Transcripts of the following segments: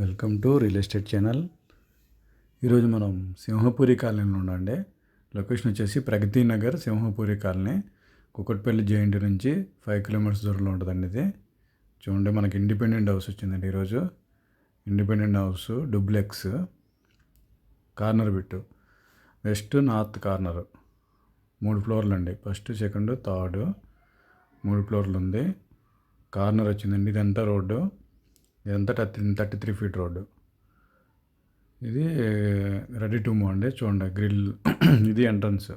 Welcome to real estate channel. ఈరోజు మనం సింహపురి కాలనీలో ఉండండి. లొకేషన్ వచ్చేసి ప్రగతి నగర్ సింహపురి కాలనీ, కుకట్పల్లి జేఎన్టీ నుంచి 5 కిలోమీటర్స్ దూరంలో ఉంటుందండి. ఇది చూడండి, మనకి ఇండిపెండెంట్ హౌస్ వచ్చిందండి. ఈరోజు independent house duplex, corner bit, west north corner, 3 ఫ్లోర్లు అండి. ఫస్ట్, సెకండ్, థర్డ్ 3 ఫ్లోర్లు ఉంది. కార్నర్ వచ్చిందండి. ఇదంతా రోడ్డు, ఇదంతా 33 ఫీట్ రోడ్డు. ఇది రెడీ టు మూవ్ అండి. చూడండి, గ్రిల్ ఇది ఎంట్రన్స్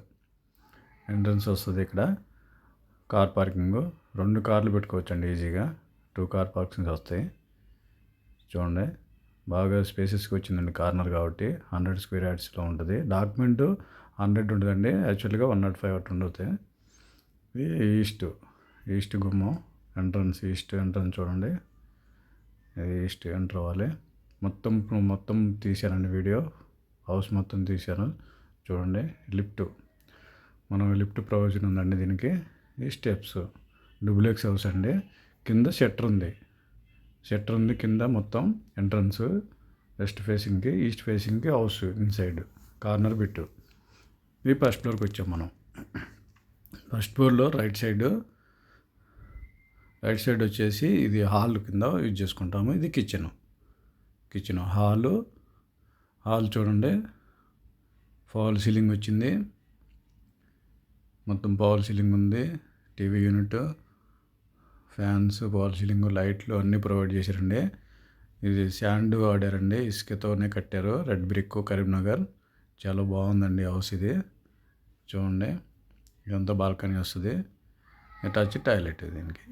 వస్తుంది. ఇక్కడ కార్ పార్కింగ్, 2 కార్లు పెట్టుకోవచ్చండి ఈజీగా. 2 కార్ పార్కింగ్స్ వస్తాయి. చూడండి, బాగా స్పేసెస్కి వచ్చిందండి. కార్నర్ కాబట్టి 100 స్క్వేర్ యార్డ్స్లో ఉంటుంది. డాక్యుమెంట్ 100 ఉంటుందండి, యాక్చువల్గా 105 అటు ఉంటుంది. ఇది ఈస్ట్ గుమ్మం, ఈస్ట్ ఎంట్రన్స్ చూడండి. ఇది ఈస్ట్ ఎంటర్ అవ్వాలి. మొత్తం తీశానండి వీడియో, హౌస్ మొత్తం తీశాను. చూడండి, లిఫ్ట్ ప్రొవిజన్ ఉందండి దీనికి. ఈ స్టెప్స్, డూప్లెక్స్ హౌస్ అండి. కింద షట్టర్ ఉంది. కింద మొత్తం ఎంట్రన్స్ వెస్ట్ ఫేసింగ్కి, ఈస్ట్ ఫేసింగ్కి హౌస్ ఇన్సైడ్ కార్నర్ బిట్టు. ఇది ఫస్ట్ ఫ్లోర్కి వచ్చాం మనం. ఫస్ట్ ఫ్లోర్లో రైట్ సైడ్ వచ్చేసి ఇది హాల్ కింద యూజ్ చేసుకుంటాము. ఇది కిచెన్ హాల్ చూడండి. ఫాల్ సీలింగ్ వచ్చింది, మొత్తం ఫాల్ సీలింగ్ ఉంది. TV unit, fans, fall ceiling, లైట్లు అన్నీ ప్రొవైడ్ చేశారండి. ఇది శాండ్ వాడారండి, ఇసుకతోనే కట్టారు. Red brick, Karimnagar. చాలా బాగుందండి హౌస్ ఇది. చూడండి, ఇదంతా బాల్కనీ వస్తుంది. అటాచ్ టాయిలెట్, దీనికి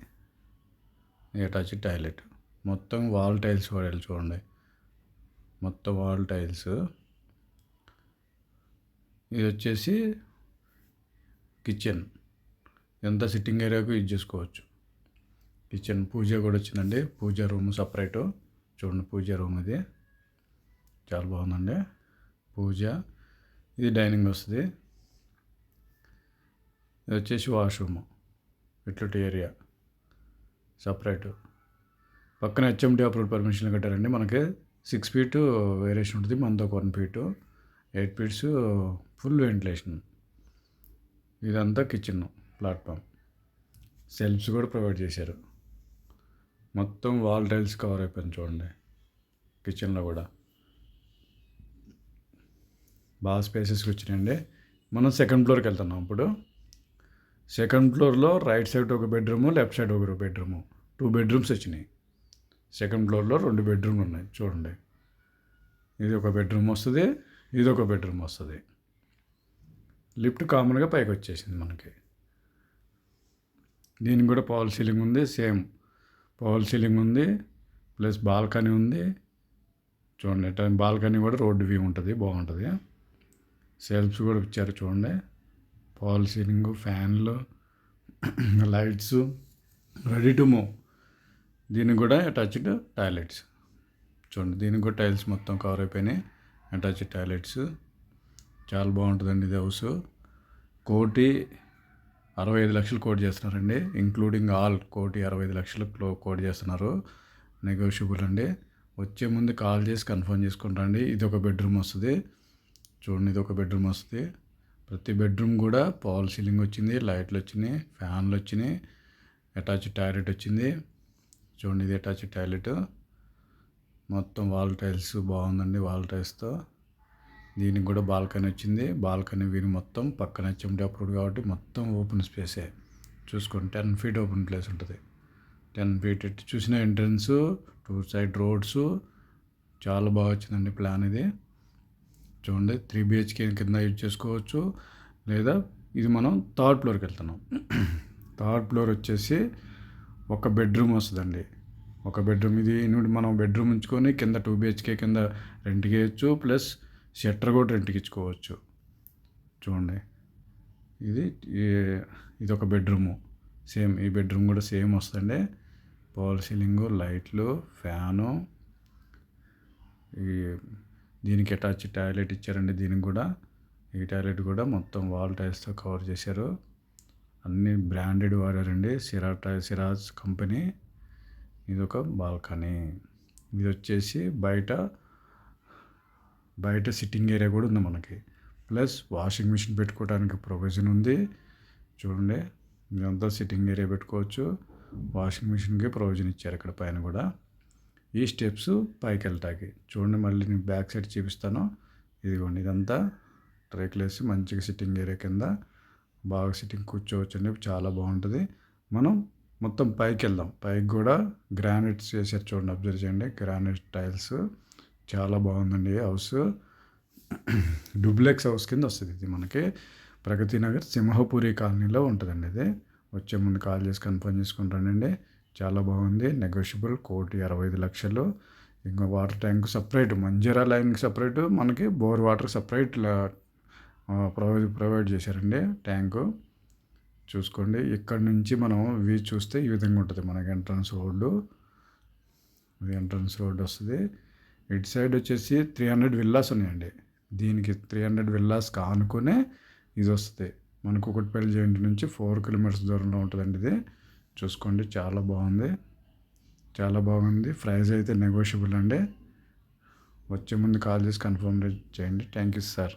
అటాచ్ టాయిలెట్. మొత్తం వాల్ టైల్స్ వాడాలి. చూడండి, మొత్తం వాల్ టైల్స్. ఇది వచ్చేసి కిచెన్, ఎంత సిట్టింగ్ ఏరియాకు యూజ్ చేసుకోవచ్చు. కిచెన్, పూజ కూడా వచ్చిందండి. పూజ రూమ్ సపరేటు. చూడండి, పూజ రూమ్ ఇది చాలా బాగుందండి. పూజ, ఇది డైనింగ్ వస్తుంది. ఇది వచ్చేసి వాష్రూమ్, యూటిలిటీ ఏరియా సపరేటు. పక్కన హెచ్ఎండి అప్రూవ్డ్ పర్మిషన్ కట్టారండి. మనకి 6 ఫీట్ వేరియేషన్ ఉంటుంది, మనతో 1 ఫీటు, 8 ఫీట్స్ ఫుల్ వెంటిలేషన్. ఇదంతా కిచెన్ ప్లాట్ఫామ్. సెల్ఫ్స్ కూడా ప్రొవైడ్ చేశారు. మొత్తం వాల్ టైల్స్ కవర్ అయిపోయింది. చూడండి, కిచెన్లో కూడా బాగా స్పేసెస్కి వచ్చినాయండి. మనం సెకండ్ ఫ్లోర్కి వెళ్తున్నాం. ఇప్పుడు సెకండ్ ఫ్లోర్లో రైట్ సైడ్ ఒక బెడ్రూము, లెఫ్ట్ సైడ్ ఒక బెడ్రూము, 2 బెడ్రూమ్స్ వచ్చినాయి. సెకండ్ ఫ్లోర్లో 2 బెడ్రూమ్లు ఉన్నాయి. చూడండి, ఇది ఒక బెడ్రూమ్ వస్తుంది, ఇది ఒక బెడ్రూమ్ వస్తుంది. లిఫ్ట్ కామన్గా పైకి వచ్చేసింది మనకి. దీనికి కూడా పవర్ సీలింగ్ ఉంది. సేమ్ పవర్ సీలింగ్ ఉంది, ప్లస్ బాల్కనీ ఉంది. చూడండి, బాల్కనీ కూడా రోడ్డు వ్యూ ఉంటుంది, బాగుంటుంది. సెల్ఫ్స్ కూడా ఇచ్చారు. చూడండి, ఫాల్ సీలింగ్, ఫ్యాన్లు, లైట్స్, రెడీ టు మూవ్. దీనికి కూడా అటాచ్డ్ టాయిలెట్స్. చూడండి, దీనికి కూడా టైల్స్ మొత్తం కవర్ అయిపోయినాయి. Attached toilets. చాలా బాగుంటుందండి ఇది హౌస్. 1,65,00,000 కోట్ చేస్తున్నారండి, ఇంక్లూడింగ్ ఆల్. 1,65,00,000 కోట్ చేస్తున్నారు. నెగోషియబుల్ అండి. వచ్చే ముందు కాల్ చేసి కన్ఫర్మ్ చేసుకుంటారండి. ఇది ఒక బెడ్రూమ్ వస్తుంది. చూడండి, ఇది ఒక బెడ్రూమ్ వస్తుంది. ప్రతి బెడ్రూమ్ కూడా ఫాల్ సీలింగ్ వచ్చింది, లైట్లు వచ్చినాయి, ఫ్యాన్లు వచ్చినాయి, అటాచ్డ్ టాయిలెట్ వచ్చింది. చూడండి, ఇది అటాచ్డ్ టాయిలెట్. మొత్తం వాల్ టైల్స్ బాగుందండి, వాల్ టైల్స్తో. దీనికి కూడా బాల్కనీ వచ్చింది. బాల్కనీ వీని మొత్తం పక్కన హెచ్ఎండి అప్రూవ్డ్ కాబట్టి మొత్తం ఓపెన్ స్పేసే. చూసుకోండి, 10 ఫీట్ ఓపెన్ ప్లేస్ ఉంటుంది. 10 ఫీట్ ఎటు చూసిన ఎంట్రన్స్, 2 సైడ్ రోడ్స్. చాలా బాగా వచ్చిందండి ప్లాన్ ఇది. చూడండి, 3 BHK కింద యూజ్ చేసుకోవచ్చు. లేదా ఇది మనం థర్డ్ ఫ్లోర్కి వెళ్తున్నాం. థర్డ్ ఫ్లోర్ వచ్చేసి ఒక బెడ్రూమ్ వస్తుందండి. ఒక బెడ్రూమ్, ఇది మనం బెడ్రూమ్ ఉంచుకొని కింద 2 BHK కింద రెంట్కి ఇవ్వచ్చు, ప్లస్ షట్టర్ కూడా రెంట్కి ఇచ్చుకోవచ్చు. చూడండి, ఇది ఒక బెడ్రూము. సేమ్ ఈ బెడ్రూమ్ కూడా సేమ్ వస్తుందండి. ఫాల్ సీలింగు, లైట్లు, ఫ్యాను. దీనికి అటాచ్ టాయిలెట్ ఇచ్చారండి. దీనికి కూడా, ఈ టాయిలెట్ కూడా మొత్తం వాల్ టైల్స్తో కవర్ చేశారు. అన్ని బ్రాండెడ్ వాడారండి. సిరాజ్ కంపెనీ. ఇది ఒక బాల్కనీ. ఇది వచ్చేసి బయట సిట్టింగ్ ఏరియా కూడా ఉంది మనకి. ప్లస్ వాషింగ్ మిషన్ పెట్టుకోవడానికి ప్రొవిజన్ ఉంది. చూడండి, ఇదంతా సిట్టింగ్ ఏరియా పెట్టుకోవచ్చు. వాషింగ్ మిషన్కి ప్రొవిజన్ ఇచ్చారు ఇక్కడ పైన కూడా. ఈ స్టెప్స్ పైకి వెళ్తాకి చూడండి. మళ్ళీ నేను బ్యాక్ సైడ్ చూపిస్తాను. ఇదిగోండి, ఇదంతా రేకులు వేసి మంచిగా సిట్టింగ్ ఏరియా కింద బాగా సిట్టింగ్ కూర్చోవచ్చు అండి. చాలా బాగుంటుంది. మనం మొత్తం పైకి వెళ్దాం. పైకి కూడా గ్రానైట్స్ వేసారు చూడండి, అబ్జర్వ్ చేయండి. గ్రానైట్ టైల్స్ చాలా బాగుందండి. హౌస్ డూప్లెక్స్ హౌస్ కింద వస్తుంది. ఇది మనకి ప్రగతి నగర్ సింహపురి కాలనీలో ఉంటుందండి. ఇది వచ్చే ముందు కాల్ చేసి కన్ఫర్మ్ చేసుకుంటానండి. చాలా బాగుంది. నెగోషియబుల్. 1,65,00,000. ఇంకా వాటర్ ట్యాంక్ సపరేట్, మంజీరా లైన్కి సపరేట్, మనకి బోర్ వాటర్ సపరేట్ ప్రొవైడ్ చేశారండి ట్యాంకు. చూసుకోండి, ఇక్కడ నుంచి మనం వ్యూ చూస్తే ఈ విధంగా ఉంటుంది. మనకి ఎంట్రన్స్ రోడ్డు, ఇది ఎంట్రన్స్ రోడ్డు వస్తుంది. ఇటు సైడ్ వచ్చేసి 300 విల్లాస్ ఉన్నాయండి. దీనికి 300 విల్లాస్ కానుకునే ఇది వస్తుంది. మనకు కుకట్పల్లి జాయింట్ నుంచి 4 కిలోమీటర్స్ దూరంలో ఉంటుందండి. ఇది చూసుకోండి, చాలా బాగుంది. ప్రైస్ అయితే నెగోషియబుల్ అండి. వచ్చే ముందు కాల్ చేసి కన్ఫర్మ్ చేయండి. Thank you sir.